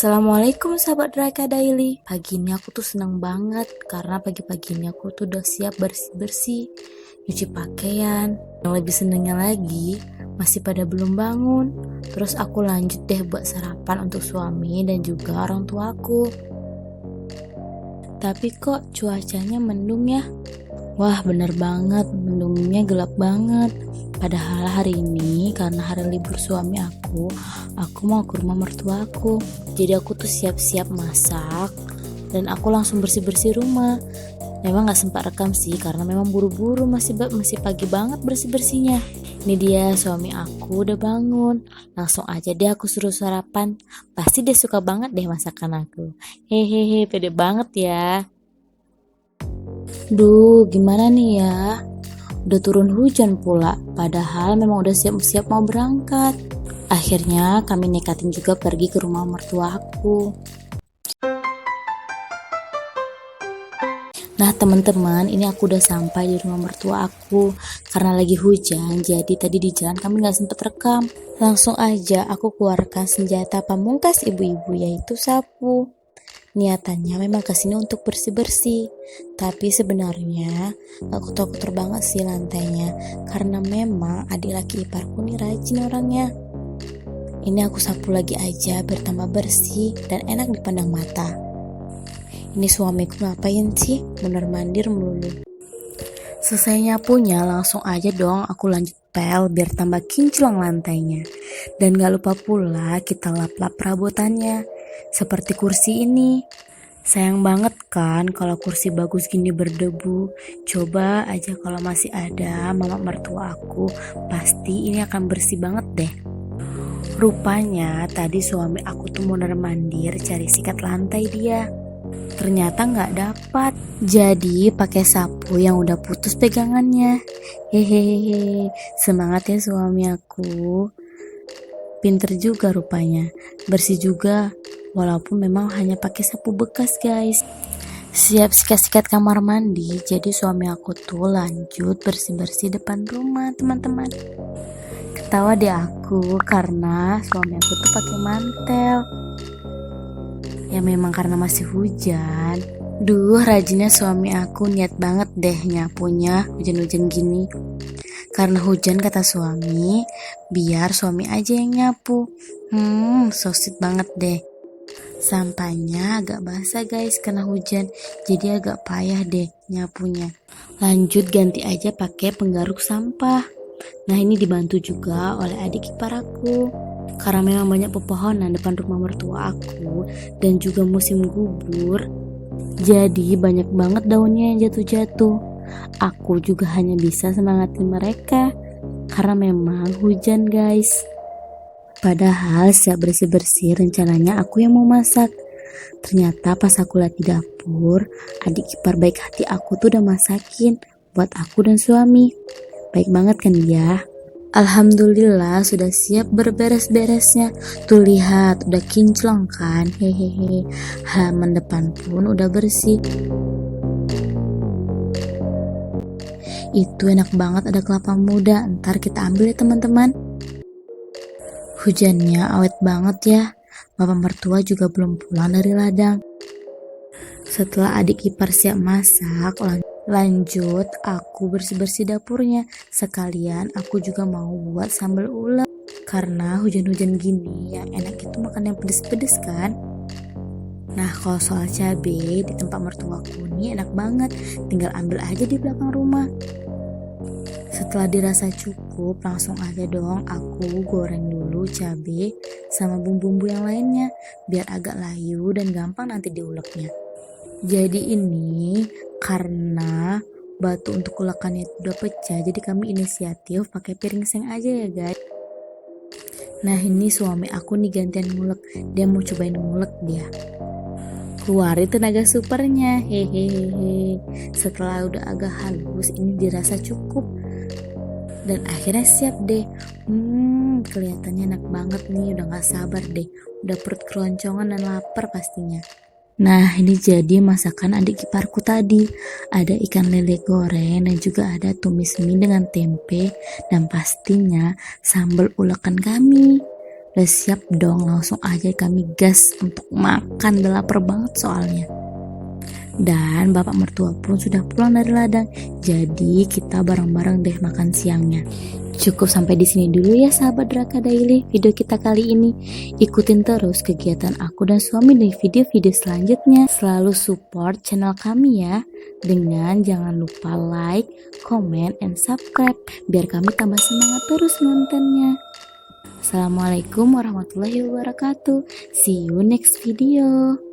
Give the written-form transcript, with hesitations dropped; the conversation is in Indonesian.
Assalamualaikum sahabat Raka Daily. Pagi ini aku tuh seneng banget karena pagi-pagi ini aku tuh udah siap bersih-bersih, nyuci pakaian. Yang lebih senengnya lagi, masih pada belum bangun. Terus aku lanjut deh buat sarapan untuk suami dan juga orang tuaku. Tapi kok cuacanya mendung ya? Wah bener banget, mendungnya gelap banget. Padahal hari ini karena hari libur suami aku mau ke rumah mertuaku. Jadi aku tuh siap-siap masak dan aku langsung bersih-bersih rumah. Memang gak sempat rekam sih karena memang buru-buru, masih pagi banget bersih-bersihnya. Ini dia suami aku udah bangun. Langsung aja deh aku suruh sarapan. Pasti dia suka banget deh masakan aku. Hehehe, pede banget ya. Duh, gimana nih ya? Udah turun hujan pula, padahal memang udah siap-siap mau berangkat. Akhirnya kami nekatin juga pergi ke rumah mertua aku. Nah teman-teman, ini aku udah sampai di rumah mertua aku. Karena lagi hujan, jadi tadi di jalan kami gak sempet rekam. Langsung aja aku keluarkan senjata pamungkas ibu-ibu, yaitu sapu. Niatannya memang kesini untuk bersih-bersih, tapi sebenarnya aku takut banget sih lantainya, karena memang adik laki iparku nih rajin orangnya. Ini aku sapu lagi aja biar tambah bersih dan enak dipandang mata. Ini suamiku ngapain sih, mondar-mandir melulu. Selesai nyapunya langsung aja dong aku lanjut pel biar tambah kinclong lantainya. Dan gak lupa pula kita lap-lap perabotannya. Seperti kursi ini. Sayang banget kan kalau kursi bagus gini berdebu. Coba aja kalau masih ada mama mertua aku, pasti ini akan bersih banget deh. Rupanya tadi suami aku tuh mondar-mandir cari sikat lantai dia. Ternyata nggak dapat. Jadi pakai sapu yang udah putus pegangannya. Hehehe, semangat ya suami aku. Pinter juga rupanya, bersih juga. Walaupun memang hanya pakai sapu bekas guys. Siap sikat-sikat kamar mandi, jadi suami aku tuh lanjut bersih-bersih depan rumah teman-teman. Ketawa deh aku karena suami aku tuh pakai mantel. Ya memang karena masih hujan. Duh, rajinnya suami aku, niat banget deh nyapunya hujan-hujan gini. Karena hujan kata suami, biar suami aja yang nyapu. So sweet banget deh. Sampahnya agak basah guys karena hujan, jadi agak payah deh nyapunya. Lanjut ganti aja pakai penggaruk sampah. Nah ini dibantu juga oleh adik ipar aku. Karena memang banyak pepohonan depan rumah mertua aku dan juga musim gugur, jadi banyak banget daunnya yang jatuh-jatuh. Aku juga hanya bisa semangatin mereka karena memang hujan guys. Padahal siap bersih-bersih rencananya aku yang mau masak. Ternyata pas aku lagi di dapur, adik ipar baik hati aku tuh udah masakin buat aku dan suami. Baik banget kan dia? Alhamdulillah sudah siap berberes-beresnya. Tuh lihat, udah kinclong kan? Hehehe. Halaman depan pun udah bersih. Itu enak banget ada kelapa muda. Ntar kita ambil ya teman-teman. Hujannya awet banget ya. Bapak mertua juga belum pulang dari ladang. Setelah adik ipar siap masak, lanjut aku bersih-bersih dapurnya. Sekalian aku juga mau buat sambal uleg. Karena hujan-hujan gini yang enak itu makan yang pedes-pedes kan. Nah kalau soal cabai di tempat mertuaku ini enak banget. Tinggal ambil aja di belakang rumah. Setelah dirasa cukup, langsung aja dong aku goreng dulu cabai sama bumbu-bumbu yang lainnya biar agak layu dan gampang nanti diuleknya. Jadi ini karena batu untuk ulekannya itu udah pecah, jadi kami inisiatif pakai piring seng aja ya guys. Nah ini suami aku nih gantian ngulek, dia mau cobain ngulek dia. Keluarin tenaga supernya, hehehe. Setelah udah agak halus, ini dirasa cukup. Dan akhirnya siap deh. Kelihatannya enak banget nih, udah gak sabar deh. Udah perut keroncongan dan lapar pastinya. Nah ini jadi masakan adik iparku tadi. Ada ikan lele goreng dan juga ada tumis mie dengan tempe. Dan pastinya sambal ulekan kami. Udah siap dong, langsung aja kami gas untuk makan, udah lapar banget soalnya. Dan bapak mertua pun sudah pulang dari ladang, jadi kita bareng-bareng deh makan siangnya. Cukup sampai di sini dulu ya sahabat Raka Daily video kita kali ini. Ikutin terus kegiatan aku dan suami di video-video selanjutnya. Selalu support channel kami ya, dengan jangan lupa like, comment, and subscribe biar kami tambah semangat terus nontonnya. Assalamualaikum warahmatullahi wabarakatuh. See you next video.